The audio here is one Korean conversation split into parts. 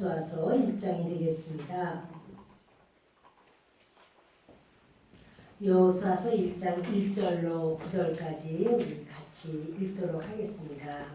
여호수아서 1장이 되겠습니다. 여호수아서 1장 1절로 9절까지 우리 같이 읽도록 하겠습니다.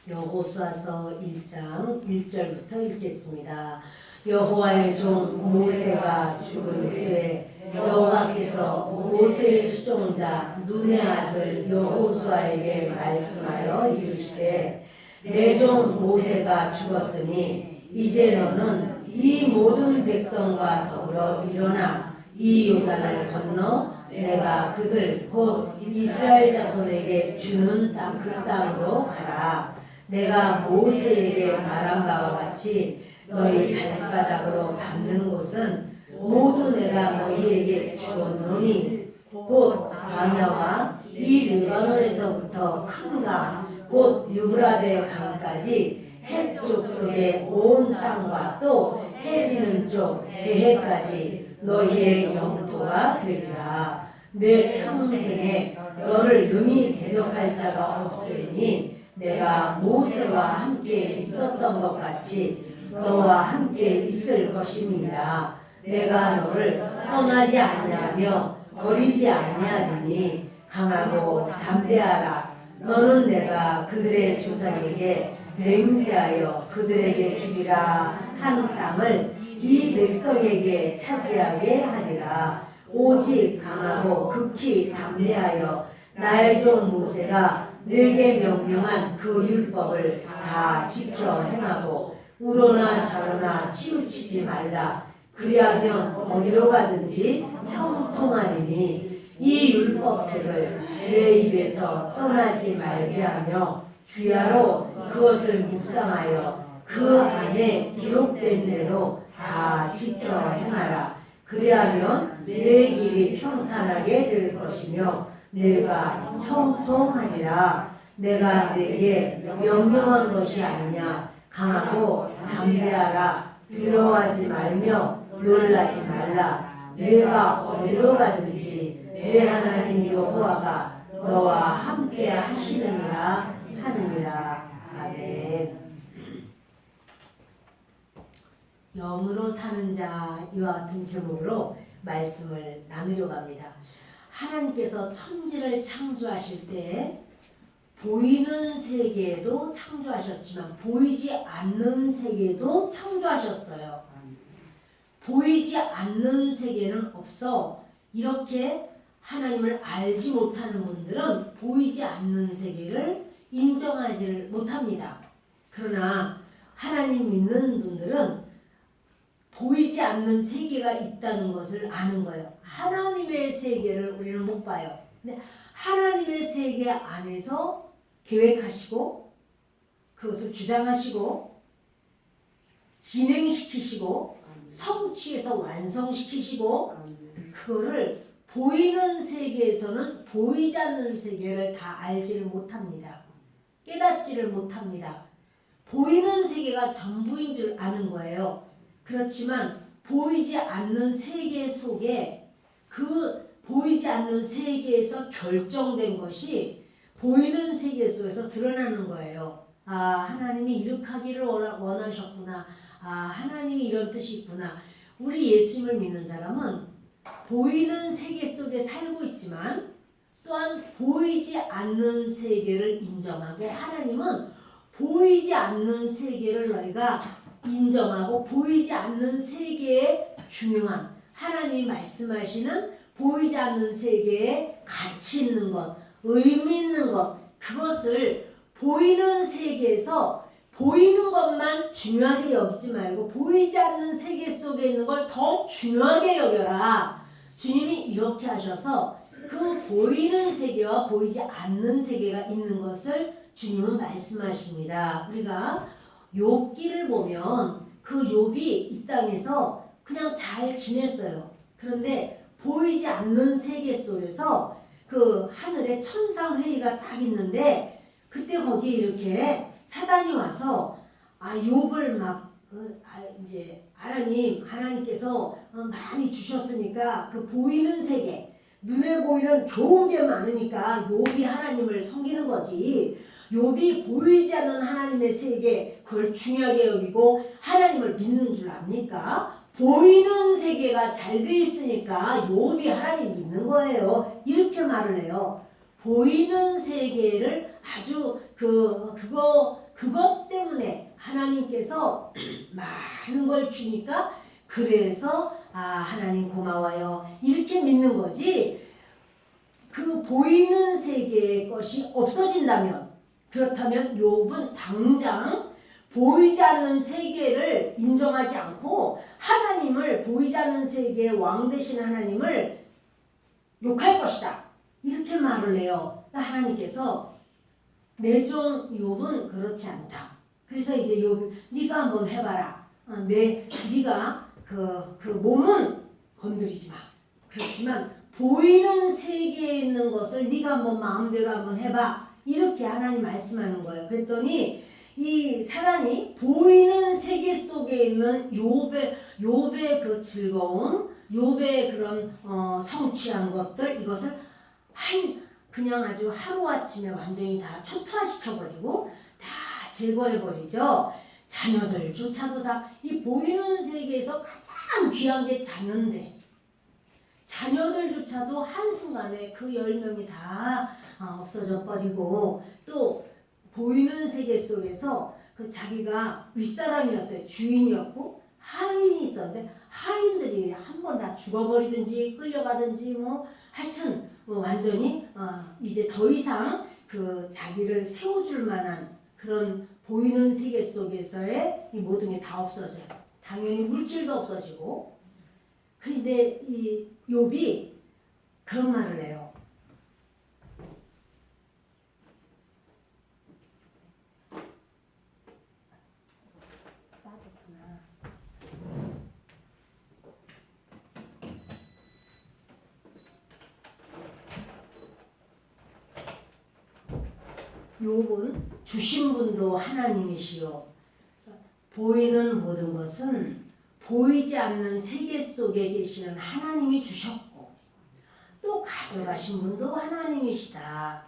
여호수아서 1장 1절부터 읽겠습니다. 여호와의 종 모세가 죽은 후에 여호와께서 모세의 수종자 눈의 아들 여호수아에게 말씀하여 이르시되 내 종 모세가 죽었으니 이제 너는 이 모든 백성과 더불어 일어나 이 요단을 건너 내가 그들 곧 이스라엘 자손에게 주는 그 땅으로 가라. 내가 모세에게 말한 바와 같이 너희 발바닥으로 밟는 곳은 모두 내가 너희에게 주었노니 곧 광야와 이 르바논에서부터 큰 강 곧 유브라데 강까지 해쪽 속의 온 땅과 또 해지는 쪽 대해까지 너희의 영토가 되리라. 내 평생에 너를 능히 대적할 자가 없으니 내가 모세와 함께 있었던 것 같이 너와 함께 있을 것임이라. 내가 너를 떠나지 아니하며 버리지 아니하리니 강하고 담대하라. 너는 내가 그들의 조상에게 맹세하여 그들에게 주리라 한 땅을 이 백성에게 차지하게 하리라. 오직 강하고 극히 담대하여 나의 종 모세가 내게 명령한 그 율법을 다 지켜 행하고 우로나 좌로나 치우치지 말라. 그리하면 어디로 가든지 형통하리니 이 율법책을 내 입에서 떠나지 말게 하며 주야로 그것을 묵상하여 그 안에 기록된 대로 다 지켜 행하라. 그리하면 내 길이 평탄하게 될 것이며 내가 형통하리라. 내가 내게 명령한 것이 아니냐. 강하고 담대하라. 두려워하지 말며 놀라지 말라. 내가 어디로 가든지 내 하나님 여호와가 너와 함께 하시느니라 하느니라. 아멘. 영으로 사는 자 이와 같은 제목으로 말씀을 나누려고 합니다. 하나님께서 천지를 창조하실 때 보이는 세계도 창조하셨지만 보이지 않는 세계도 창조하셨어요. 보이지 않는 세계는 없어. 이렇게 하나님을 알지 못하는 분들은 보이지 않는 세계를 인정하지 못합니다. 그러나 하나님 믿는 분들은 보이지 않는 세계가 있다는 것을 아는 거예요. 하나님의 세계를 우리는 못 봐요. 근데 하나님의 세계 안에서 계획하시고 그것을 주장하시고 진행시키시고 성취해서 완성시키시고 그거를 보이는 세계에서는 보이지 않는 세계를 다 알지를 못합니다. 깨닫지를 못합니다. 보이는 세계가 전부인 줄 아는 거예요. 그렇지만 보이지 않는 세계 속에 그 보이지 않는 세계에서 결정된 것이 보이는 세계 속에서 드러나는 거예요. 아, 하나님이 이렇게 하기를 원하셨구나. 아, 하나님이 이런 뜻이 있구나. 우리 예수님을 믿는 사람은 보이는 세계 속에 살고 있지만 또한 보이지 않는 세계를 인정하고 하나님은 보이지 않는 세계를 너희가 인정하고 보이지 않는 세계에 중요한 하나님이 말씀하시는 보이지 않는 세계에 가치 있는 것, 의미 있는 것, 그것을 보이는 세계에서 보이는 것만 중요하게 여기지 말고 보이지 않는 세계 속에 있는 걸 더 중요하게 여겨라. 주님이 이렇게 하셔서 그 보이는 세계와 보이지 않는 세계가 있는 것을 주님은 말씀하십니다. 우리가 욥기를 보면 그 욥이 이 땅에서 그냥 잘 지냈어요. 그런데 보이지 않는 세계 속에서 그 하늘에 천상회의가 딱 있는데 그때 거기 이렇게 사단이 와서 욥을 막 이제 하나님께서 많이 주셨으니까 그 보이는 세계 눈에 보이는 좋은 게 많으니까 욥이 하나님을 섬기는 거지. 욥이 보이지 않는 하나님의 세계 그걸 중요하게 여기고 하나님을 믿는 줄 압니까? 보이는 세계가 잘 돼 있으니까 욥이 하나님 믿는 거예요. 이렇게 말을 해요. 보이는 세계를 아주 그것 때문에 하나님께서 많은 걸 주니까 그래서 하나님 고마워요. 이렇게 믿는 거지. 그 보이는 세계의 것이 없어진다면 그렇다면 욥은 당장 보이지 않는 세계를 인정하지 않고 하나님을 보이지 않는 세계의 왕 되신 하나님을 욕할 것이다. 이렇게 말을 해요. 하나님께서 내 종 욥은 그렇지 않다. 그래서 이제 욥 네가 한번 해봐라. 네가 그 몸은 건드리지 마. 그렇지만 보이는 세계에 있는 것을 네가 한번 마음대로 한번 해봐. 이렇게 하나님 말씀하는 거예요. 그랬더니 이 사단이 보이는 세계 속에 있는 욥의 그 즐거움, 욥의 그런 성취한 것들 이것을 그냥 아주 하루아침에 완전히 다 초토화시켜버리고 다 제거해버리죠. 자녀들조차도 다 이 보이는 세계에서 가장 귀한 게 자녀인데 자녀들조차도 한순간에 그 10명이 다 없어져 버리고 또 보이는 세계 속에서 그 자기가 윗사람이었어요. 주인이었고 하인이 있었는데 하인들이 한 번 다 죽어버리든지 끌려가든지 하여튼 완전히 이제 더 이상 그 자기를 세워줄 만한 그런 보이는 세계 속에서의 이 모든 게 다 없어져요. 당연히 물질도 없어지고. 그런데 이 욥이 그런 말을 해요. 욥은 주신 분도 하나님이시요 보이는 모든 것은 보이지 않는 세계 속에 계시는 하나님이 주셨고 또 가져가신 분도 하나님이시다.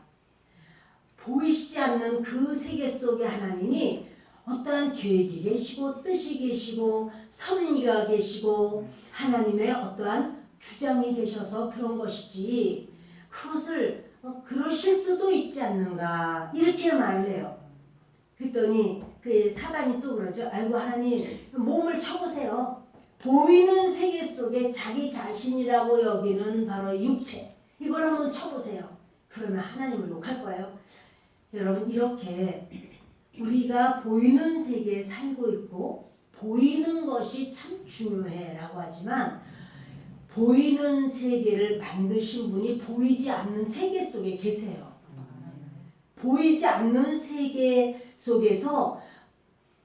보이시지 않는 그 세계 속에 하나님이 어떠한 계획이 계시고 뜻이 계시고 섭리가 계시고 하나님의 어떠한 주장이 계셔서 그런 것이지 그것을 그러실 수도 있지 않는가 이렇게 말을 해요. 그랬더니 그 사단이 또 그러죠. 아이고 하나님 몸을 쳐보세요. 보이는 세계 속에 자기 자신이라고 여기는 바로 육체 이걸 한번 쳐보세요. 그러면 하나님을 욕할 거예요. 여러분 이렇게 우리가 보이는 세계에 살고 있고 보이는 것이 참 중요해 라고 하지만 보이는 세계를 만드신 분이 보이지 않는 세계 속에 계세요. 보이지 않는 세계 속에서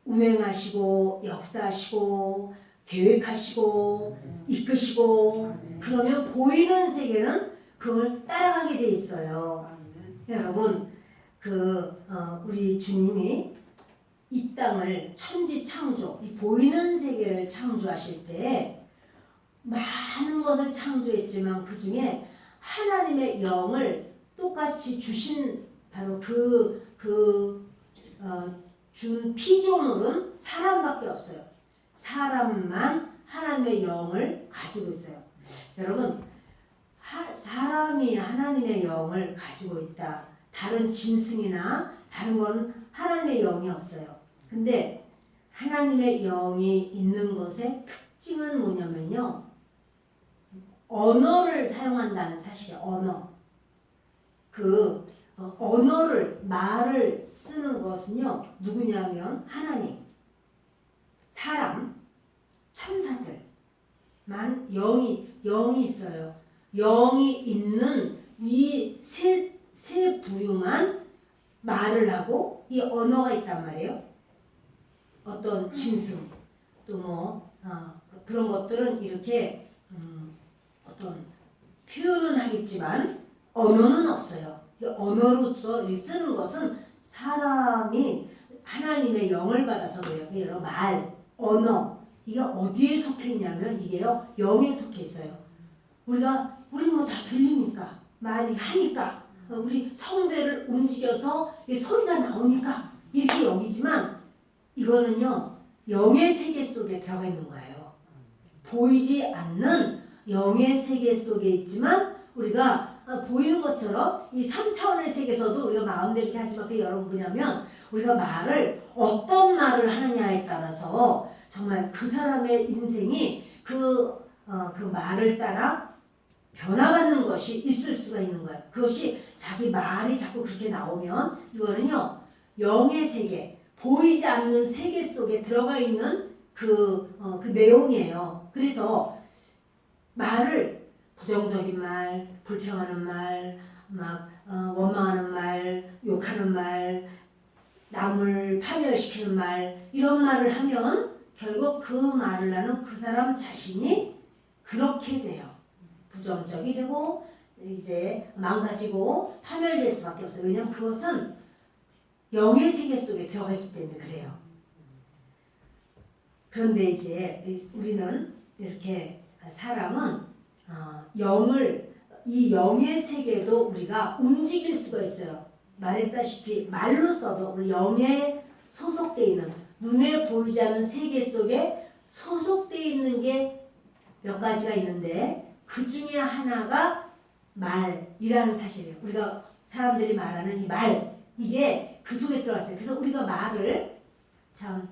운행하시고 역사하시고 계획하시고 이끄시고 그러면 보이는 세계는 그걸 따라가게 돼 있어요. 여러분 우리 주님이 이 땅을 천지창조 이 보이는 세계를 창조하실 때 많은 것을 창조했지만 그 중에 하나님의 영을 똑같이 주신 바로 준 피조물은 사람밖에 없어요. 사람만 하나님의 영을 가지고 있어요. 여러분 사람이 하나님의 영을 가지고 있다. 다른 짐승이나 다른 건 하나님의 영이 없어요. 근데 하나님의 영이 있는 것의 특징은 뭐냐면요. 언어를 사용한다는 사실이에요. 언어를 말을 쓰는 것은요. 누구냐면 하나님, 사람, 천사들만 영이 있어요. 영이 있는 이 세 부류만 말을 하고 이 언어가 있단 말이에요. 어떤 짐승 또 그런 것들은 이렇게 어떤 표현은 하겠지만 언어는 없어요. 언어로서 쓰는 것은 사람이 하나님의 영을 받아서 그래요. 여러 말, 언어 이게 어디에 속해 있냐면 이게요 영에 속해 있어요. 우리는 뭐 다 들리니까 말이 하니까 우리 성대를 움직여서 이 소리가 나오니까 이렇게 여기지만 이거는요 영의 세계 속에 들어가 있는 거예요. 보이지 않는 영의 세계 속에 있지만 우리가 보이는 것처럼 이 3차원의 세계에서도 우리가 마음대로 이렇게 하지만 그게 여러분 뭐냐면 우리가 말을 어떤 말을 하느냐에 따라서 정말 그 사람의 인생이 그 말을 따라 변화받는 것이 있을 수가 있는 거예요. 그것이 자기 말이 자꾸 그렇게 나오면 이거는요 영의 세계, 보이지 않는 세계 속에 들어가 있는 그 내용이에요. 그래서 말을 부정적인 말, 불평하는 말, 막 원망하는 말, 욕하는 말, 남을 파멸시키는 말 이런 말을 하면 결국 그 말을 하는 그 사람 자신이 그렇게 돼요. 부정적이 되고 이제 망가지고 파멸될 수밖에 없어요. 왜냐하면 그것은 영의 세계 속에 들어가 있기 때문에 그래요. 그런데 이제 우리는 이렇게 사람은 이 영의 세계도 우리가 움직일 수가 있어요. 말했다시피 말로서도 우리 영에 소속되어 있는 눈에 보이지 않는 세계 속에 소속되어 있는 게 몇 가지가 있는데 그 중에 하나가 말이라는 사실이에요. 우리가 사람들이 말하는 이 말 이게 그 속에 들어갔어요. 그래서 우리가 말을 참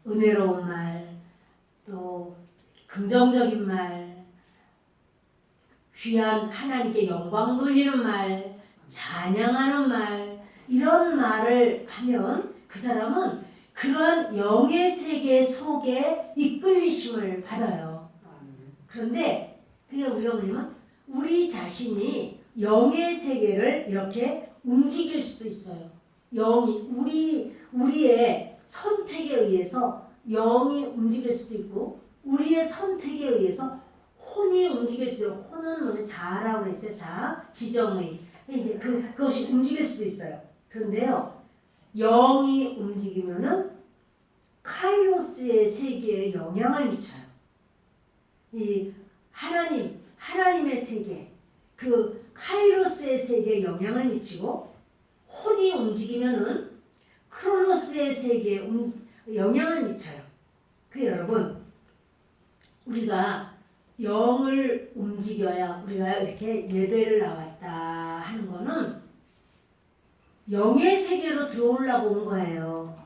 은혜로운 말, 또 긍정적인 말, 귀한 하나님께 영광 돌리는 말, 찬양하는 말 이런 말을 하면 그 사람은 그러한 영의 세계 속에 이끌리심을 받아요. 그런데 그게 우리가 뭐냐면 우리 자신이 영의 세계를 이렇게 움직일 수도 있어요. 영이 우리의 선택에 의해서 영이 움직일 수도 있고 우리의 선택에 의해서 혼이 움직일 수도 있어요. 혼은 뭐냐 자라고 그랬죠. 지정의 이제 그것이 움직일 수도 있어요. 그런데요 영이 움직이면은 카이로스의 세계에 영향을 미쳐요. 이 하나님의 세계, 그 카이로스의 세계에 영향을 미치고 혼이 움직이면은 크로노스의 세계에 영향을 미쳐요. 그 여러분 우리가 영을 움직여야 우리가 이렇게 예배를 나왔다 하는 거는 영의 세계로 들어오려고 온 거예요.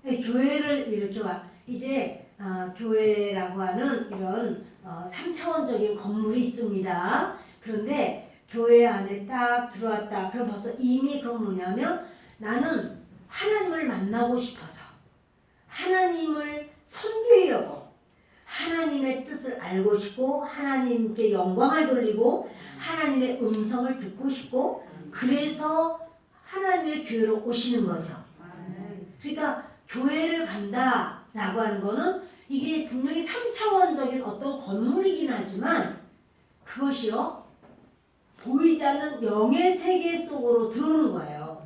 교회를 이렇게 이제 교회라고 하는 이런 3차원적인 건물이 있습니다. 그런데 교회 안에 딱 들어왔다. 그럼 벌써 이미 그건 뭐냐면 나는 하나님을 만나고 싶어서 하나님을 섬기려고 하나님의 뜻을 알고 싶고 하나님께 영광을 돌리고 하나님의 음성을 듣고 싶고 그래서 하나님의 교회로 오시는 거죠. 그러니까 교회를 간다라고 하는 거는 이게 분명히 3차원적인 어떤 건물이긴 하지만 그것이요 보이지 않는 영의 세계 속으로 들어오는 거예요.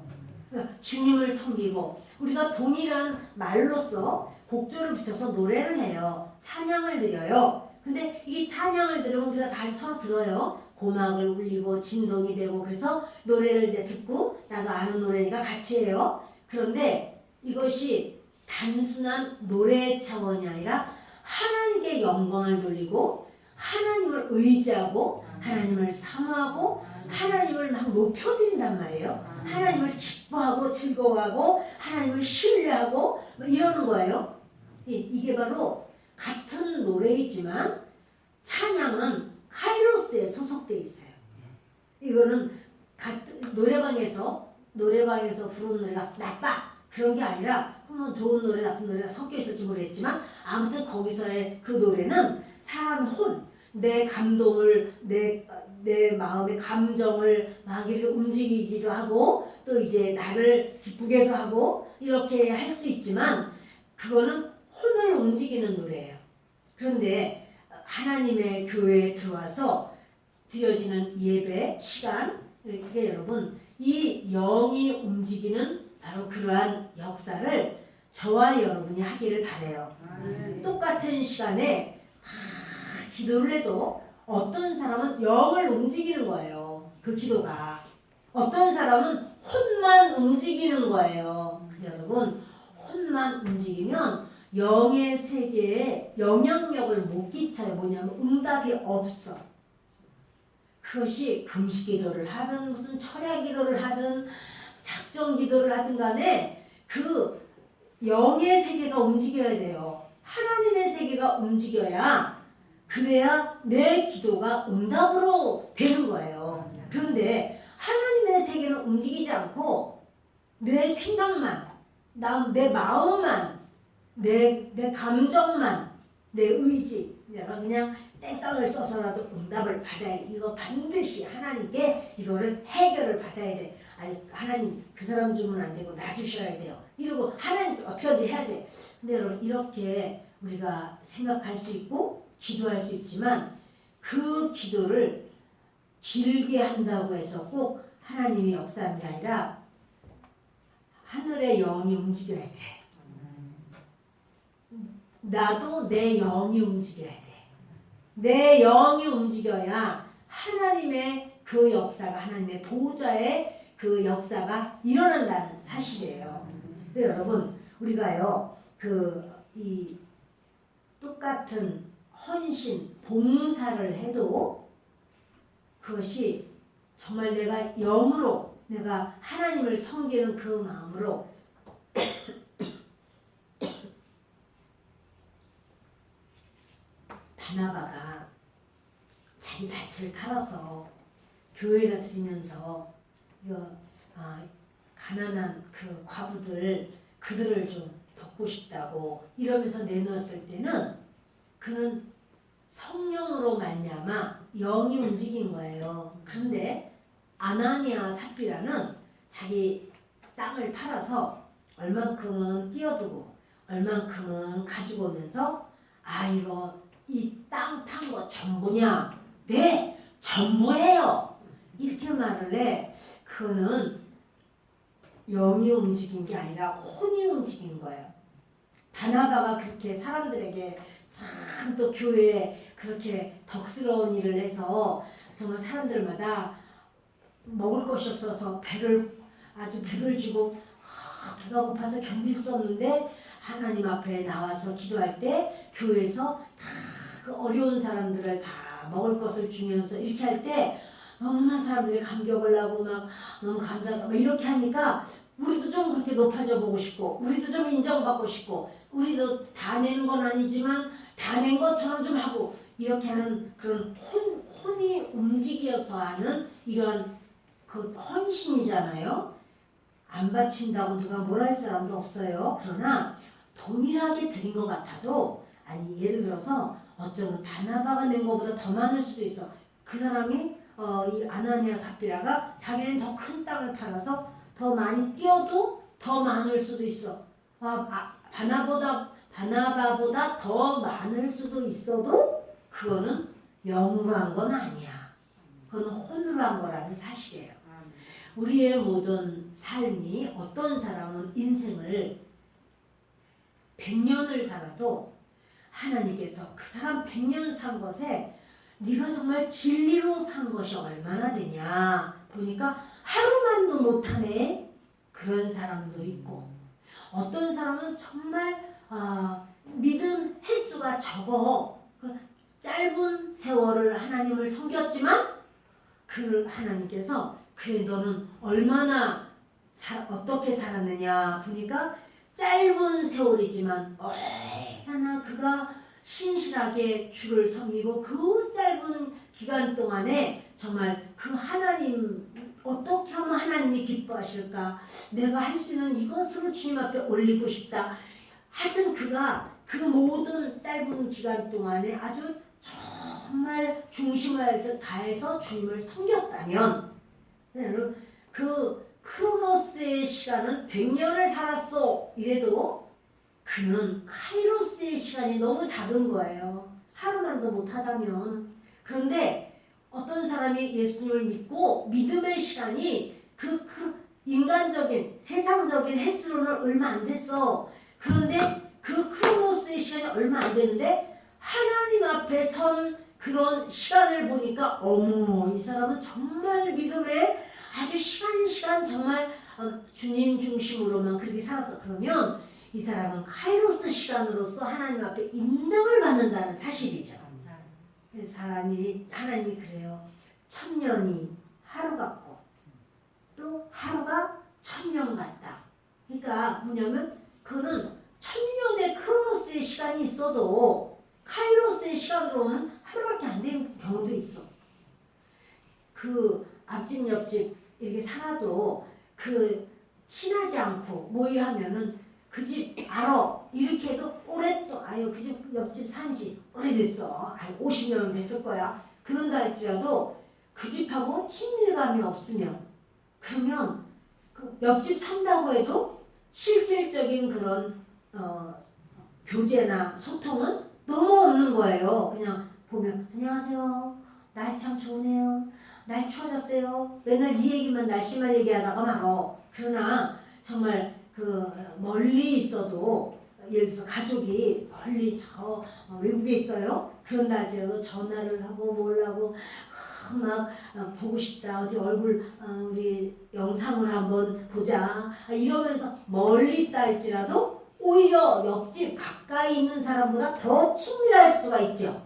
그러니까 주님을 섬기고 우리가 동일한 말로써 곡조를 붙여서 노래를 해요. 찬양을 드려요. 근데 이 찬양을 들으면 우리가 다 서로 들어요. 고막을 울리고 진동이 되고 그래서 노래를 이제 듣고 나도 아는 노래니까 같이 해요. 그런데 이것이 단순한 노래의 차원이 아니라 하나님께 영광을 돌리고 하나님을 의지하고 하나님을 사모하고 하나님을 막 높여드린단 말이에요. 하나님을 기뻐하고 즐거워하고 하나님을 신뢰하고 이러는 거예요. 이게 바로 같은 노래이지만 찬양은 카이로스에 소속되어 있어요. 이거는 노래방에서 부르는 노래가 나빠 그런 게 아니라 좋은 노래 나쁜 노래가 섞여 있을지 모르겠지만 아무튼 거기서의 그 노래는 사람 혼, 내 감동을 내 마음의 감정을 막 이렇게 움직이기도 하고 또 이제 나를 기쁘게도 하고 이렇게 할 수 있지만 그거는 혼을 움직이는 노래예요. 그런데 하나님의 교회에 들어와서 드려지는 예배 시간 이렇게 여러분 이 영이 움직이는 바로 그러한 역사를 저와 여러분이 하기를 바라요. 똑같은 시간에 기도를 해도 어떤 사람은 영을 움직이는 거예요. 그 기도가. 어떤 사람은 혼만 움직이는 거예요. 근데 여러분 혼만 움직이면 영의 세계에 영향력을 못 끼쳐요. 뭐냐면 응답이 없어. 그것이 금식 기도를 하든 무슨 철야 기도를 하든 작정 기도를 하든 간에 그 영의 세계가 움직여야 돼요. 하나님의 세계가 움직여야 그래야 내 기도가 응답으로 되는 거예요. 그런데 하나님의 세계는 움직이지 않고 내 생각만, 내 마음만, 내 감정만, 내 의지, 내가 그냥 땡깡을 써서라도 응답을 받아야 돼. 이거 반드시 하나님께 이거를 해결을 받아야 돼. 아니 하나님 그 사람 주면 안 되고 나 주셔야 돼요. 이러고 하나님 어떻게든 해야 돼. 근데 여러분 이렇게 우리가 생각할 수 있고 기도할 수 있지만 그 기도를 길게 한다고 해서 꼭 하나님이 역사하는 게 아니라 하늘의 영이 움직여야 돼. 나도 내 영이 움직여야 돼. 내 영이 움직여야 하나님의 그 역사가 하나님의 보호자의 그 역사가 일어난다는 사실이에요. 그래서 여러분 우리가요 이 똑같은 헌신 봉사를 해도 그것이 정말 내가 영으로 내가 하나님을 섬기는 그 마음으로 바나바가 자기 밭을 팔아서 교회에다 드리면서 가난한 그 과부들 그들을 좀 돕고 싶다고 이러면서 내놓았을 때는 그는 성령으로 말미암아 영이 움직인 거예요. 그런데 아나니아 삽비라는 자기 땅을 팔아서 얼만큼은 띄어두고 얼만큼은 가지고 오면서 이거 이 땅 판 거 전부냐? 네, 전부예요. 이렇게 말을 해. 그거는 영이 움직인 게 아니라 혼이 움직인 거예요. 바나바가 그렇게 사람들에게 참 또 교회에 그렇게 덕스러운 일을 해서 정말 사람들마다 먹을 것이 없어서 배를 주고 배가 고파서 견딜 수 없는데 하나님 앞에 나와서 기도할 때 교회에서 다 그 어려운 사람들을 다 먹을 것을 주면서 이렇게 할 때 너무나 사람들이 감격을 하고 막 너무 감사하다 막 이렇게 하니까 우리도 좀 그렇게 높아져 보고 싶고 우리도 좀 인정받고 싶고 우리도 다 내는 건 아니지만 다 낸 것처럼 좀 하고 이렇게 하는 그런 혼이 움직여서 하는 이런 그 헌신이잖아요. 안 바친다고 누가 뭘 할 사람도 없어요. 그러나 동일하게 드린 것 같아도 아니 예를 들어서 어쩌면 바나바가 낸 것보다 더 많을 수도 있어. 그 사람이 이 아나니아 삽비라가 자기는 더 큰 땅을 팔아서 더 많이 띄어도 더 많을 수도 있어. 바나바보다 더 많을 수도 있어도 그거는 영으로 한 건 아니야. 그건 혼으로 한 거라는 사실이에요. 우리의 모든 삶이 어떤 사람은 인생을 100년을 살아도 하나님께서 그 사람 100년 산 것에 네가 정말 진리로 산 것이 얼마나 되냐 보니까 하루만도 못하네 그런 사람도 있고 어떤 사람은 정말 믿음 횟수가 적어 그 짧은 세월을 하나님을 섬겼지만 그 하나님께서 그래 너는 얼마나 어떻게 살았느냐 보니까 짧은 세월이지만 얼마나 그가 신실하게 주를 섬기고 그 짧은 기간 동안에 정말 그 하나님 어떻게 하면 하나님이 기뻐하실까 내가 할 수 있는 이것으로 주님 앞에 올리고 싶다 하여튼 그가 그 모든 짧은 기간 동안에 아주 정말 중심을 다해서 주님을 섬겼다면 그 크로노스의 시간은 100년을 살았어 이래도 그는 카이로스의 시간이 너무 작은 거예요. 하루만도 못하다면. 그런데 어떤 사람이 예수님을 믿고 믿음의 시간이 그 인간적인 세상적인 횟수로는 얼마 안 됐어. 그런데 그 크로노스의 시간이 얼마 안 됐는데 하나님 앞에 선 그런 시간을 보니까 어머 이 사람은 정말 믿음에 아주 시간 정말 주님 중심으로만 그렇게 살았어. 그러면 이 사람은 카이로스 시간으로서 하나님 앞에 인정을 받는다는 사실이죠. 그래서 하나님이 그래요. 1000년이 하루 같고 또 하루가 1000년 같다. 그러니까 뭐냐면 그는 1000년의 크로노스의 시간이 있어도 카이로스의 시간으로 오면 하루밖에 안 되는 경우도 있어. 그 앞집 옆집 이렇게 살아도 그 친하지 않고 모의하면은 그 집 알아. 이렇게 해도 오래 또 아유 그 집 옆집 산지 오래됐어. 아유 50년 됐을 거야. 그런다 할지라도 그 집하고 친밀감이 없으면 그러면 그 옆집 산다고 해도 실질적인 그런 교제나 소통은 너무 없는 거예요. 그냥 보면 안녕하세요. 날이 참 좋으네요. 날 추워졌어요. 맨날 이 얘기만 날씨만 얘기하다가 말어. 그러나 정말 그 멀리 있어도 예를 들어서 가족이 멀리 저 외국에 있어요. 그런다 할지라도 전화를 하고 뭘 하고 막 보고 싶다. 어디 얼굴 우리 영상을 한번 보자. 이러면서 멀리 있다 할지라도 오히려 옆집 가까이 있는 사람보다 더 친밀할 수가 있죠.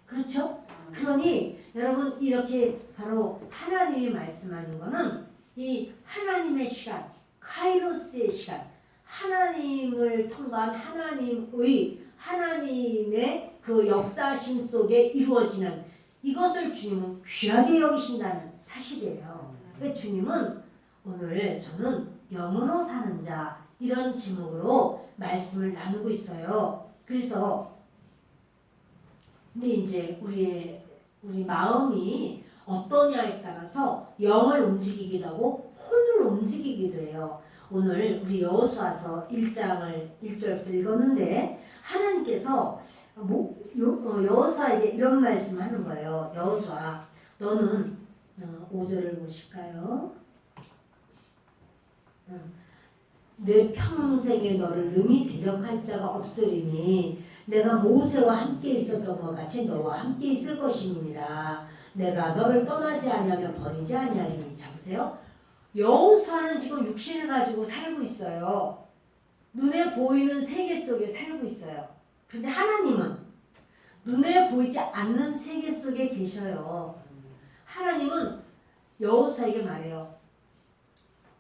그렇죠? 그러니 여러분 이렇게 바로 하나님이 말씀하는 거는 이 하나님의 시간, 카이로스의 시간, 하나님을 통과한 하나님의 그 역사심 속에 이루어지는 이것을 주님은 귀하게 여기신다는 사실이에요. 왜 주님은 오늘 저는 영으로 사는 자 이런 제목으로 말씀을 나누고 있어요. 그래서 근데 이제 우리 마음이 어떠냐에 따라서 영을 움직이기도 하고 혼을 움직이기도 해요. 오늘 우리 여호수아서 1장을 1절부터 읽었는데 하나님께서 여호수아에게 이런 말씀을 하는 거예요. 여호수아 너는 5절을 보실까요? 내 평생에 너를 능히 대적할 자가 없으리니 내가 모세와 함께 있었던 것 같이 너와 함께 있을 것이니라. 내가 너를 떠나지 아니하며 버리지 아니하리니. 잡으세요. 여호수아는 지금 육신을 가지고 살고 있어요. 눈에 보이는 세계 속에 살고 있어요. 그런데 하나님은 눈에 보이지 않는 세계 속에 계셔요. 하나님은 여호수아에게 말해요.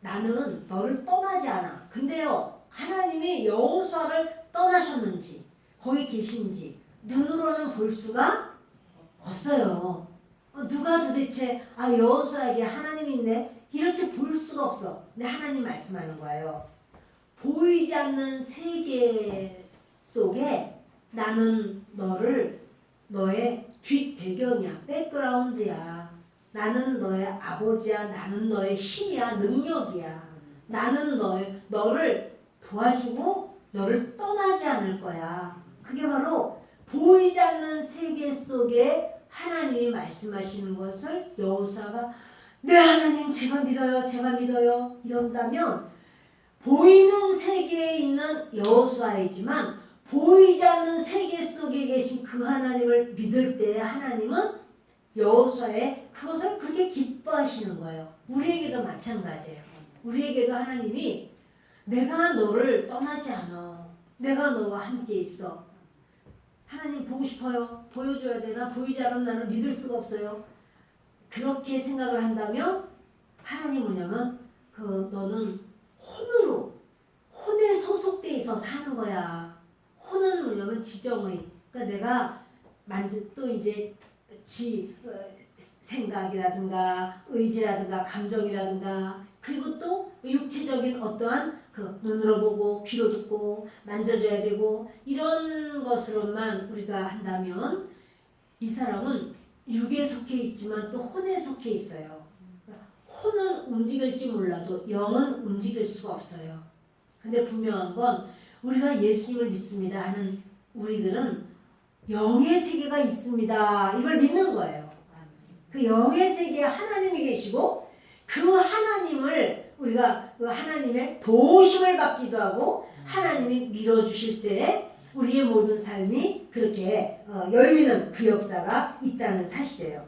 나는 너를 떠나지 않아. 근데요, 하나님이 여호수아를 떠나셨는지 거기 계신지 눈으로는 볼 수가 없어요. 누가 도대체 여호수아에게 하나님이 있네 이렇게 볼 수가 없어. 근데 하나님 말씀하는 거예요. 보이지 않는 세계 속에 나는 너의 뒷배경이야. 백그라운드야. 나는 너의 아버지야. 나는 너의 힘이야. 능력이야. 나는 너를 도와주고 너를 떠나지 않을 거야. 그게 바로 보이지 않는 세계 속에 하나님이 말씀하시는 것을 여호수아가 네 하나님 제가 믿어요 이런다면 보이는 세계에 있는 여호수아이지만 보이지 않는 세계 속에 계신 그 하나님을 믿을 때 하나님은 여호수아의 그것을 그렇게 기뻐하시는 거예요. 우리에게도 마찬가지예요. 우리에게도 하나님이 내가 너를 떠나지 않아. 내가 너와 함께 있어. 하나님 보고 싶어요. 보여줘야 되나? 보이지 않으면 나는 믿을 수가 없어요. 그렇게 생각을 한다면 하나님 뭐냐면 너는 혼에 소속돼 있어 사는 거야. 혼은 뭐냐면 지정의. 그러니까 내가 또 이제 생각이라든가 의지라든가 감정이라든가 그리고 또 육체적인 어떠한 그 눈으로 보고 귀로 듣고 만져줘야 되고 이런 것으로만 우리가 한다면 이 사람은 육에 속해 있지만 또 혼에 속해 있어요. 혼은 움직일지 몰라도 영은 움직일 수가 없어요. 근데 분명한 건 우리가 예수님을 믿습니다 하는 우리들은 영의 세계가 있습니다. 이걸 믿는 거예요. 그 영의 세계에 하나님이 계시고 그 하나님을 우리가 그 하나님의 도우심을 받기도 하고 하나님이 밀어주실 때 우리의 모든 삶이 그렇게 열리는 그 역사가 있다는 사실이에요.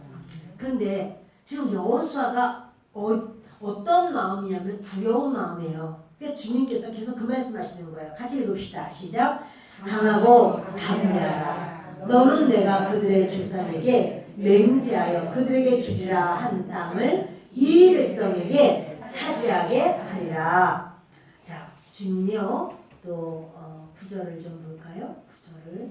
그런데 지금 여호수아가 어떤 마음이냐면 두려운 마음이에요. 그러니까 주님께서 계속 그 말씀하시는 거예요. 같이 읽읍시다. 시작. 강하고 담대하라. 너는 내가 그들의 조상에게 맹세하여 그들에게 주리라 한 땅을 이 백성에게 차지하게 하리라. 자, 주님이요. 또 구절을 좀 볼까요? 구절을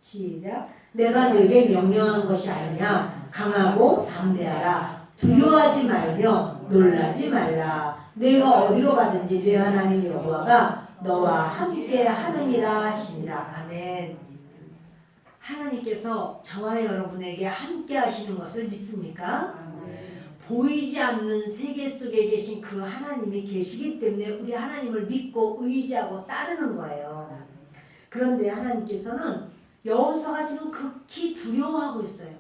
시작. 내가 네게 명령한 것이 아니냐. 강하고 담대하라. 두려워하지 말며 놀라지 말라. 내가 어디로 가든지 내 하나님 여호와가 너와 함께 하느니라 하시니라. 아멘. 하나님께서 저와 여러분에게 함께 하시는 것을 믿습니까? 보이지 않는 세계 속에 계신 그 하나님이 계시기 때문에 우리 하나님을 믿고 의지하고 따르는 거예요. 그런데 하나님께서는 여호수아가 지금 극히 두려워하고 있어요.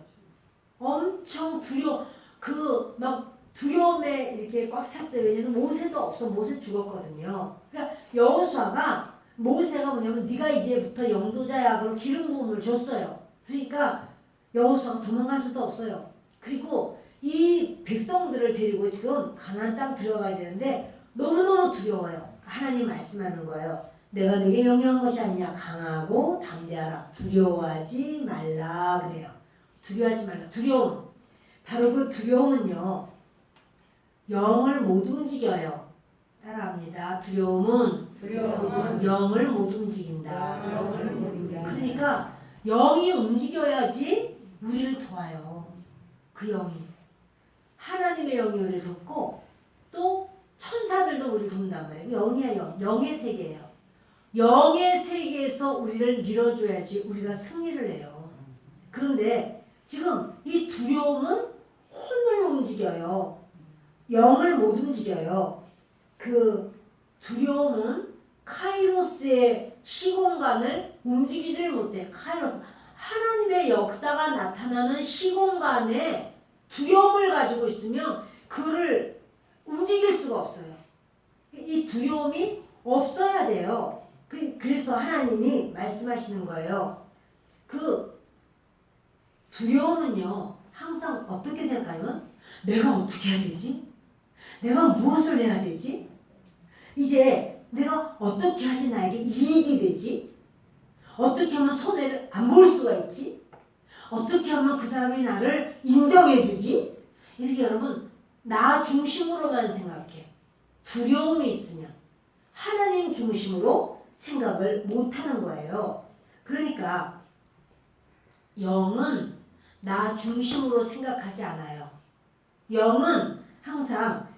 엄청 막 두려움에 이렇게 꽉 찼어요. 왜냐면 모세도 없어. 모세 죽었거든요. 그러니까 여호수아가 모세가 뭐냐면 네가 이제부터 영도자야. 그럼 기름 부음을 줬어요. 그러니까 여호수아가 도망갈 수도 없어요. 그리고 이 백성들을 데리고 지금 가나안 땅 들어가야 되는데 너무너무 두려워요. 하나님 말씀하는 거예요. 내가 네게 명령한 것이 아니냐. 강하고 담대하라. 두려워하지 말라 그래요. 두려워하지 말라. 두려움. 바로 그 두려움은요. 영을 못 움직여요. 따라합니다. 두려움은 영을 못 움직인다. 그러니까 영이 움직여야지 우리를 도와요. 그 영이. 하나님의 영이 우리를 돕고 또 천사들도 우리를 돕는단 말이에요. 영이야 영. 영의 세계예요. 영의 세계에서 우리를 밀어줘야지 우리가 승리를 해요. 그런데 지금 이 두려움은 혼을 움직여요. 영을 못 움직여요. 그 두려움은 카이로스의 시공간을 움직이질 못해. 카이로스. 하나님의 역사가 나타나는 시공간에 두려움을 가지고 있으면 그를 움직일 수가 없어요. 이 두려움이 없어야 돼요. 그래서 하나님이 말씀하시는 거예요. 그 두려움은요. 항상 어떻게 생각하면 내가 어떻게 해야 되지? 내가 무엇을 해야 되지? 이제 내가 어떻게 하지 나에게 이익이 되지? 어떻게 하면 손해를 안 볼 수가 있지? 어떻게 하면 그 사람이 나를 인정해 주지? 이렇게 여러분 나 중심으로만 생각해. 두려움이 있으면 하나님 중심으로 생각을 못하는 거예요. 그러니까 영은 나 중심으로 생각하지 않아요. 영은 항상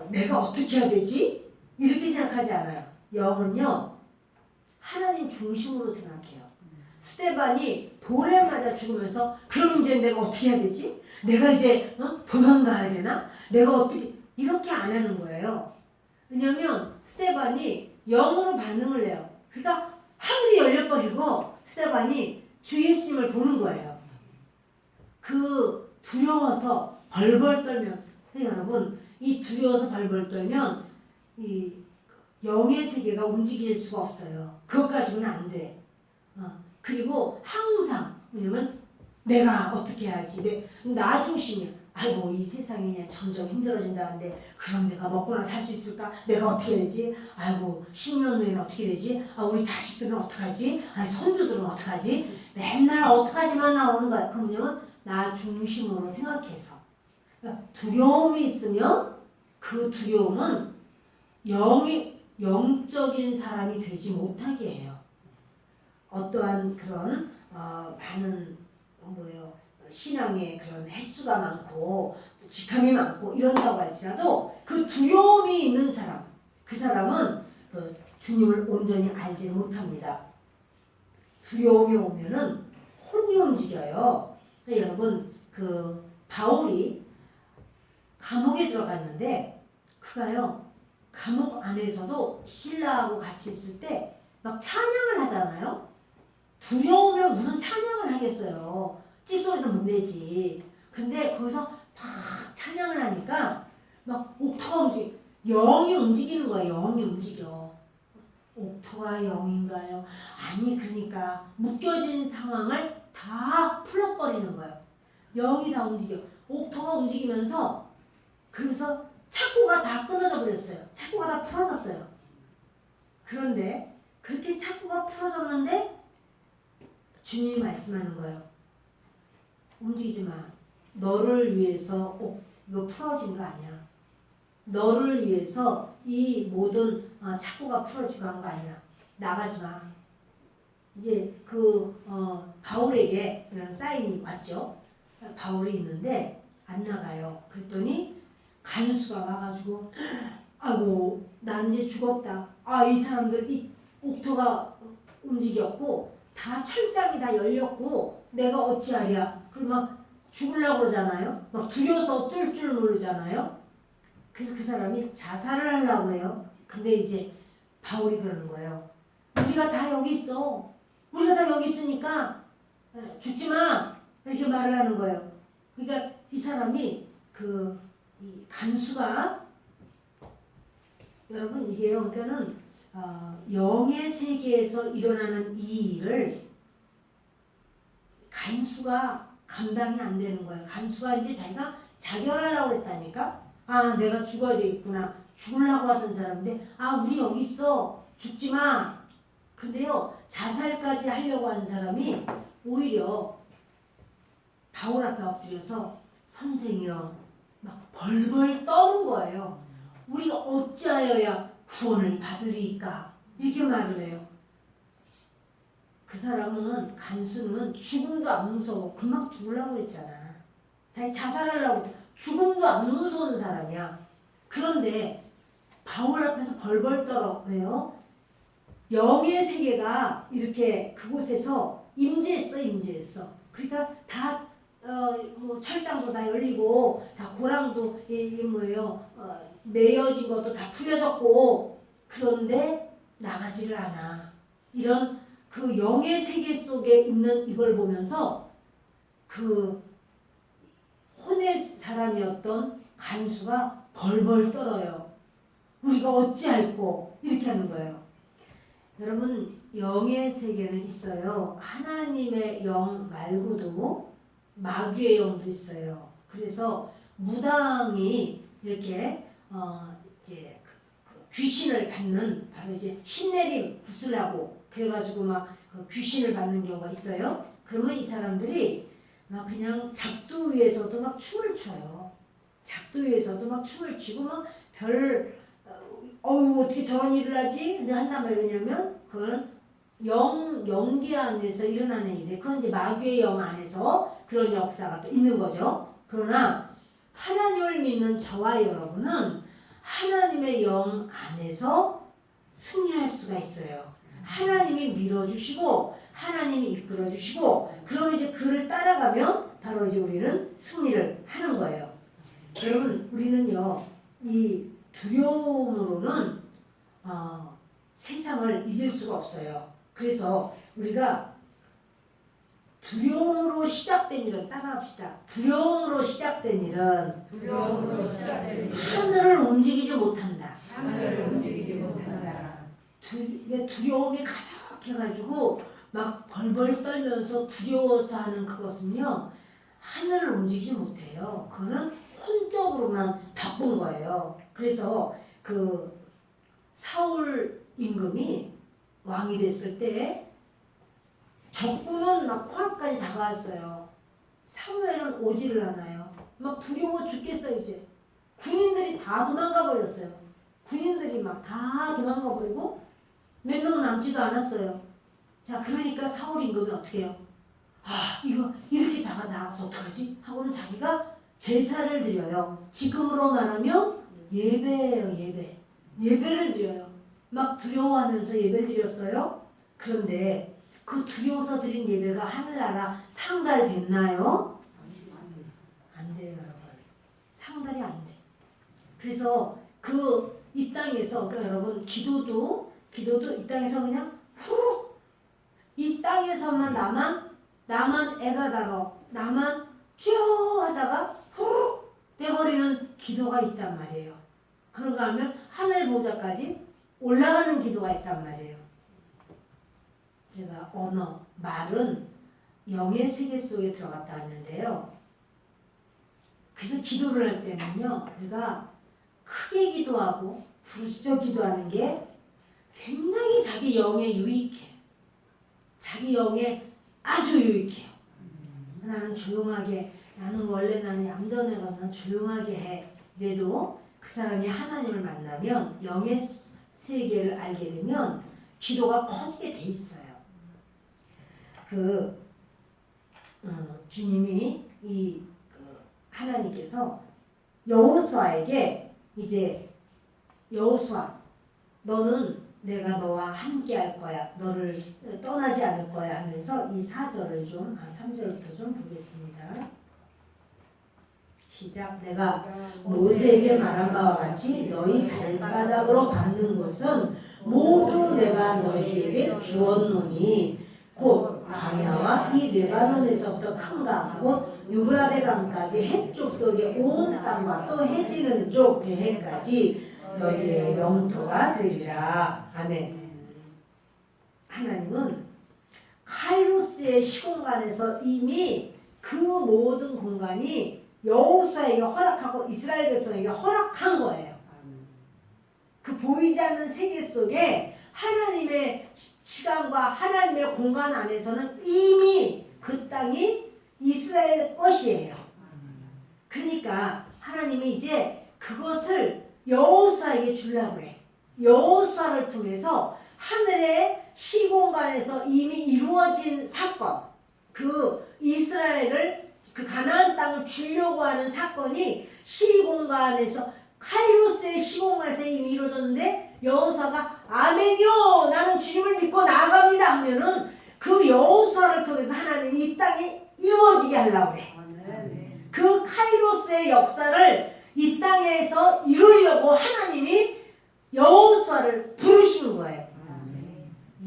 내가 어떻게 해야 되지? 이렇게 생각하지 않아요. 영은요 하나님 중심으로 생각해요. 스데반이 돌에 맞아 죽으면서 그럼 이제 내가 어떻게 해야 되지? 내가 이제 도망가야 되나? 내가 어떻게 이렇게 안 하는 거예요. 왜냐하면 스데반이 영으로 반응을 해요. 그러니까 하늘이 열려버리고 스데반이 주 예수님을 보는 거예요. 그 두려워서 벌벌 떨면 여러분 이 두려워서 벌벌 떨면 이 영의 세계가 움직일 수가 없어요. 그것 가지고는 안 돼. 그리고 항상 왜냐면 내가 어떻게 해야지 나 중심이야. 아이고 이 세상이 그냥 점점 힘들어진다는데 그럼 내가 먹고나 살 수 있을까? 내가 어떻게 되지? 아이고 10년 후에는 어떻게 되지? 우리 자식들은 어떡하지? 손주들은 어떡하지? 맨날 어떡하지만 나오는 거야. 그러면 나 중심으로 생각해서 두려움이 있으면 그 두려움은 영적인 사람이 되지 못하게 해요. 어떠한 그런 많은 신앙의 그런 횟수가 많고 직함이 많고 이런다고 할지라도 그 두려움이 있는 사람, 그 사람은 그 주님을 온전히 알지 못합니다. 두려움이 오면은 혼이 움직여요. 그러니까 여러분 그 바울이 감옥에 들어갔는데 그가요 감옥 안에서도 신라하고 같이 있을 때 막 찬양을 하잖아요. 두려우면 무슨 찬양을 하겠어요. 찌소리도 못 내지. 근데 거기서 막 찬양을 하니까 막 옥토가 영이 움직이는 거예요. 영이 움직여. 옥토가 0인가요? 아니 그러니까 묶여진 상황을 다 풀어버리는 거예요. 0이 다 움직여. 옥토가 움직이면서 그래서 착고가 다 끊어져 버렸어요. 착고가 다 풀어졌어요. 그런데 그렇게 착고가 풀어졌는데 주님이 말씀하는 거예요. 움직이지 마. 너를 위해서 이거 풀어준 거 아니야. 너를 위해서 이 모든 착고가 풀어주고 한 거 아니야. 나가지 마. 이제 바울에게 이런 사인이 왔죠. 바울이 있는데 안 나가요. 그랬더니 간수가 와가지고 아이고 난 이제 죽었다. 이 사람들 이 옥토가 움직였고 다 철장이 다 열렸고 내가 어찌하랴. 그리고 막 죽으려고 그러잖아요. 막 두려워서 쫄쫄 놀르잖아요. 그래서 그 사람이 자살을 하려고 해요. 근데 이제 바울이 그러는 거예요. 우리가 다 여기 있어. 우리가 다 여기 있으니까 죽지 마. 이렇게 말을 하는 거예요. 그러니까 이 사람이 이 간수가 여러분 이게요. 그러니까는 영의 세계에서 일어나는 이 일을 간수가 감당이 안 되는 거예요. 간수가 이제 자기가 자결하려고 했다니까. 내가 죽어야 되겠구나. 죽으려고 하던 사람인데 우리 여기 있어. 죽지 마. 근데요. 자살까지 하려고 한 사람이 오히려 바울 앞에 엎드려서 선생이여 막 벌벌 떠는 거예요. 우리가 어찌하여야 구원을 받으리까? 이렇게 말을 해요. 그 사람은 간수는 죽음도 안 무서워. 금방 죽으려고 그랬잖아. 자기 자살하려고 그랬잖아. 죽음도 안 무서운 사람이야. 그런데 바울 앞에서 벌벌 떨어. 왜요? 영의 세계가 이렇게 그곳에서 임재했어. 그러니까 다 철장도 다 열리고 다 고랑도 매여진 것도 다 풀려졌고 그런데 나가지를 않아. 이런 그 영의 세계 속에 있는 이걸 보면서 그 혼의 사람이었던 간수가 벌벌 떨어요. 우리가 어찌할꼬 이렇게 하는 거예요. 여러분 영의 세계는 있어요. 하나님의 영 말고도 마귀의 영도 있어요. 그래서 무당이 이렇게 이제 귀신을 받는 바로 이제 신내림 구슬하고 그래가지고 막 귀신을 받는 경우가 있어요. 그러면 이 사람들이 막 그냥 작두 위에서도 막 춤을 춰요. 작두 위에서도 막 춤을 추고 막 어떻게 저런 일을 하지? 근데 한단 말이에요. 왜냐면 그거는 영계 안에서 일어나는 일이에요. 그건 이제 마귀의 영 안에서 그런 역사가 또 있는 거죠. 그러나 하나님을 믿는 저와 여러분은 하나님의 영 안에서 승리할 수가 있어요. 하나님이 밀어주시고 하나님이 이끌어주시고 그럼 이제 그를 따라가면 바로 이제 우리는 승리를 하는 거예요. 여러분 우리는요 이 두려움으로는 세상을 이길 수가 없어요. 그래서 우리가 두려움으로 시작된 일은 따라합시다. 두려움으로 시작된 일은 하늘을 움직이지 못한다. 두려움이 가득해가지고 막 벌벌 떨면서 두려워서 하는 그것은요 하늘을 움직이지 못해요. 그거는 혼적으로만 바꾼 거예요. 그래서 그 사울 임금이 왕이 됐을 때 적군은 막 코앞까지 다가왔어요. 사무엘은 오지를 않아요. 막 두려워 죽겠어요. 이제 군인들이 다 도망가 버렸어요. 군인들이 막 다 도망가 버리고 몇 명 남지도 않았어요. 자 그러니까 사울 임금이 어떻게 해요? 이거 이렇게 나가서 어떡하지? 하고는 자기가 제사를 드려요. 지금으로 말하면 예배예요. 예배를 드려요. 막 두려워하면서 예배를 드렸어요. 그런데 그 두려워서 드린 예배가 하늘나라 상달됐나요? 안 돼요, 여러분. 상달이 안 돼. 그래서 이 땅에서 그러니까 여러분 기도도 이 땅에서 그냥 후 이 땅에서만 나만 애가 달어 나만 쭉 하다가 후 돼버리는 기도가 있단 말이에요. 그런가 하면 하늘 보좌까지 올라가는 기도가 있단 말이에요. 제가 말은 영의 세계 속에 들어갔다 왔는데요. 그래서 기도를 할 때는요, 내가 크게 기도하고 부르짖어 기도하는 게 굉장히 자기 영에 유익해. 자기 영에 아주 유익해요. 나는 조용하게, 나는 얌전해서 난 조용하게 해. 이래도 그 사람이 하나님을 만나면 영의 세계를 알게 되면 기도가 커지게 돼 있어요. 주님이 하나님께서 여호수아에게 이제 여호수아 너는 내가 너와 함께 할 거야. 너를 떠나지 않을 거야 하면서 이 4절을 3절부터 좀 보겠습니다. 시작. 내가 모세에게 말한 바와 같이 너희 발바닥으로 밟는 곳은 모두 내가 너희에게 주었노니 곧 광야와 이 레바논에서부터 큰 강, 곧 유브라데 강까지 해쪽 속의 온 땅과 또 해지는 쪽 해까지 너희의 영토가 되리라. 아멘. 하나님은 카이로스의 시공간에서 이미 그 모든 공간이 여호수아에게 허락하고 이스라엘 백성에게 허락한 거예요. 그 보이지 않는 세계 속에 하나님의 시간과 하나님의 공간 안에서는 이미 그 땅이 이스라엘 것이에요. 그러니까 하나님이 이제 그것을 여호수아에게 주려고 그래. 여호수아를 통해서 하늘의 시공간에서 이미 이루어진 사건, 그 이스라엘을 그 가나안 땅을 주려고 하는 사건이 시공간에서 카이로스의 시공간에서 이미 이루어졌는데 여호수아가 아멘이요 나는 주님을 믿고 나아갑니다 하면은 그 여호수아를 통해서 하나님이 이 땅에 이루어지게 하려고 그래. 그 카이로스의 역사를 이 땅에서 이루려고 하나님이 여호수아를 부르신 거예요.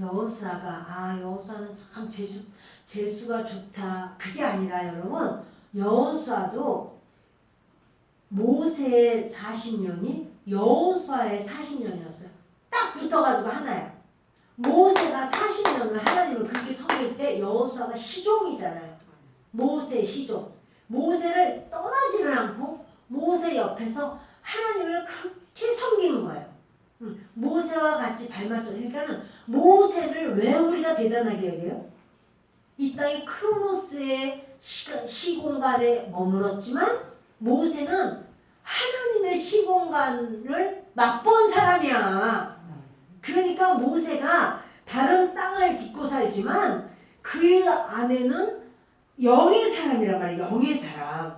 여호수아가 여호수아는 참 재수가 좋다. 그게 아니라 여러분 여호수아도 모세의 40년이 여호수아의 40년이었어요. 딱 붙어가지고 하나야. 모세가 40년을 하나님을 그렇게 섬길 때 여호수아가 시종이잖아요. 모세의 시종. 모세를 떠나지를 않고 모세 옆에서 하나님을 그렇게 섬기는 거예요. 모세와 같이 발맞춰. 그러니까는 모세를 왜 우리가 대단하게 여겨요? 이 땅이 크로노스의 시공간에 머물렀지만 모세는 하나님의 시공간을 맛본 사람이야. 그러니까 모세가 다른 땅을 딛고 살지만 그 안에는 영의 사람이란 말이야. 영의 사람.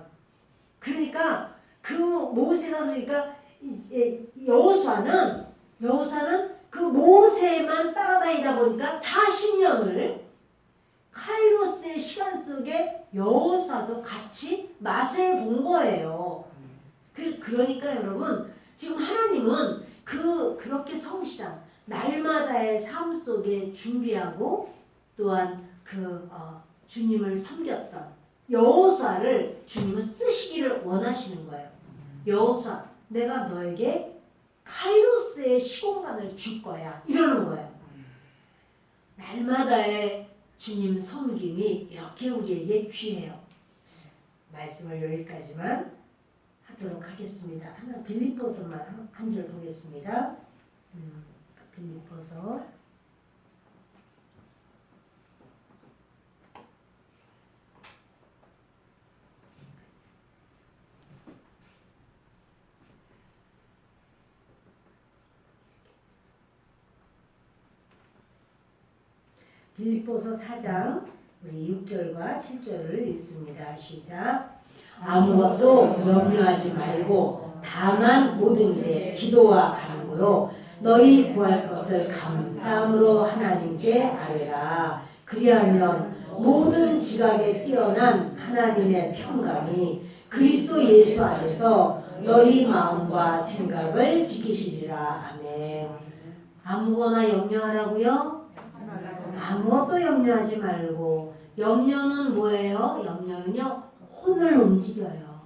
그러니까 그 모세가 그러니까 이제 여호수아는 그 모세만 따라다니다 보니까 40년을 카이로스의 시간 속에 여호수아도 같이 맛을 본 거예요. 그러니까 여러분 지금 하나님은 그렇게 성실한 날마다의 삶 속에 준비하고 또한 주님을 섬겼던 여호수아를 주님은 쓰시기를 원하시는 거예요. 여호수아, 내가 너에게 카이로스의 시공간을 줄 거야. 이러는 거예요. 날마다의 주님 섬김이 이렇게 우리에게 귀해요. 말씀을 여기까지만 하도록 하겠습니다. 빌립보서만 한 절 보겠습니다. 빌립보서 빌립보서 4장 우리 6절과 7절을 읽습니다. 시작. 아무것도 염려하지 말고 다만 모든 일에 기도와 간구로 너희 구할 것을 감사함으로 하나님께 아뢰라. 그리하면 모든 지각에 뛰어난 하나님의 평강이 그리스도 예수 안에서 너희 마음과 생각을 지키시리라. 아멘. 아무거나 염려하라고요? 아무것도 염려하지 말고. 염려는 뭐예요? 염려는요 혼을 움직여요.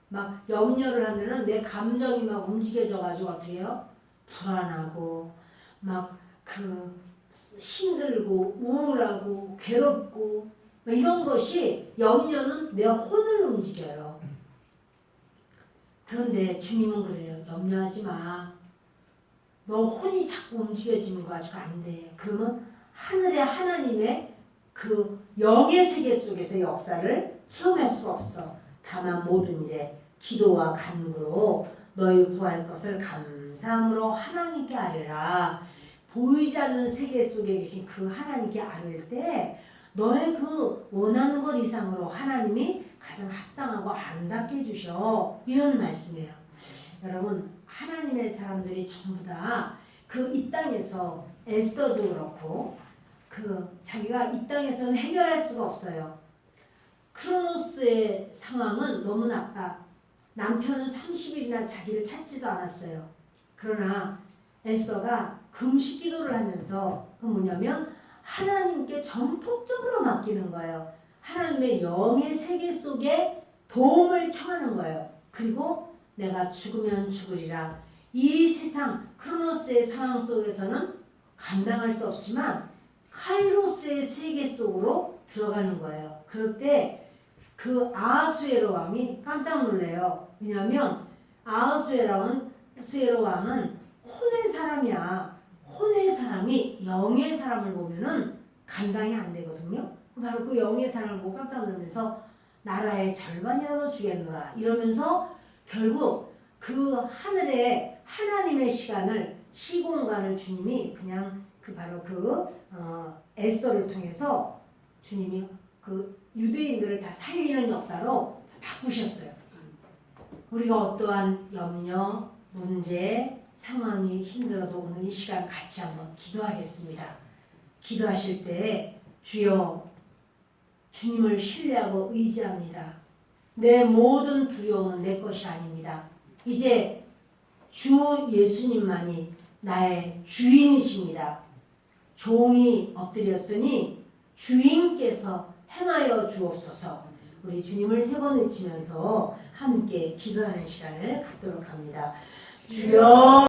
막 염려를 하면은 내 감정이 막 움직여져 가지고 어떻게 해요? 불안하고 막 그 힘들고 우울하고 괴롭고 이런 것이 염려는 내 혼을 움직여요. 그런데 주님은 그래요. 염려하지 마. 너 혼이 자꾸 움직여지는 거 가지고 안 돼. 그러면 하늘의 하나님의 그 영의 세계 속에서 역사를 체험할 수가 없어. 다만 모든 일에 기도와 간구로 너희 구할 것을 감사함으로 하나님께 아뢰라. 보이지 않는 세계 속에 계신 그 하나님께 아뢰일 때 너의 그 원하는 것 이상으로 하나님이 가장 합당하고 아름답게 해주셔. 이런 말씀이에요. 여러분, 하나님의 사람들이 전부 다 그 이 땅에서 에스더도 그렇고 그 자기가 이 땅에서는 해결할 수가 없어요. 크로노스의 상황은 너무 나빠. 남편은 30일이나 자기를 찾지도 않았어요. 그러나 에스더가 금식 기도를 하면서 그 뭐냐면 하나님께 전폭적으로 맡기는 거예요. 하나님의 영의 세계 속에 도움을 청하는 거예요. 그리고 내가 죽으면 죽으리라. 이 세상 크로노스의 상황 속에서는 감당할 수 없지만 카이로스의 세계 속으로 들어가는 거예요. 그럴 때 그 아하수에로 왕이 깜짝 놀래요. 왜냐하면 아하수에로 왕은 혼의 사람이야. 혼의 사람이 영의 사람을 보면은 감당이 안 되거든요. 바로 그 영의 사람을 보고 깜짝 놀라면서 나라의 절반이라도 주겠노라 이러면서 결국 그 하늘에 하나님의 시공간을 주님이 그냥 그 바로 에스더를 통해서 주님이 그 유대인들을 다 살리는 역사로 바꾸셨어요. 우리가 어떠한 염려, 문제, 상황이 힘들어도 오늘 이 시간 같이 한번 기도하겠습니다. 기도하실 때 주여 주님을 신뢰하고 의지합니다. 내 모든 두려움은 내 것이 아닙니다. 이제 주 예수님만이 나의 주인이십니다. 종이 엎드렸으니 주인께서 행하여 주옵소서. 우리 주님을 세 번 외치면서 함께 기도하는 시간을 갖도록 합니다. 주여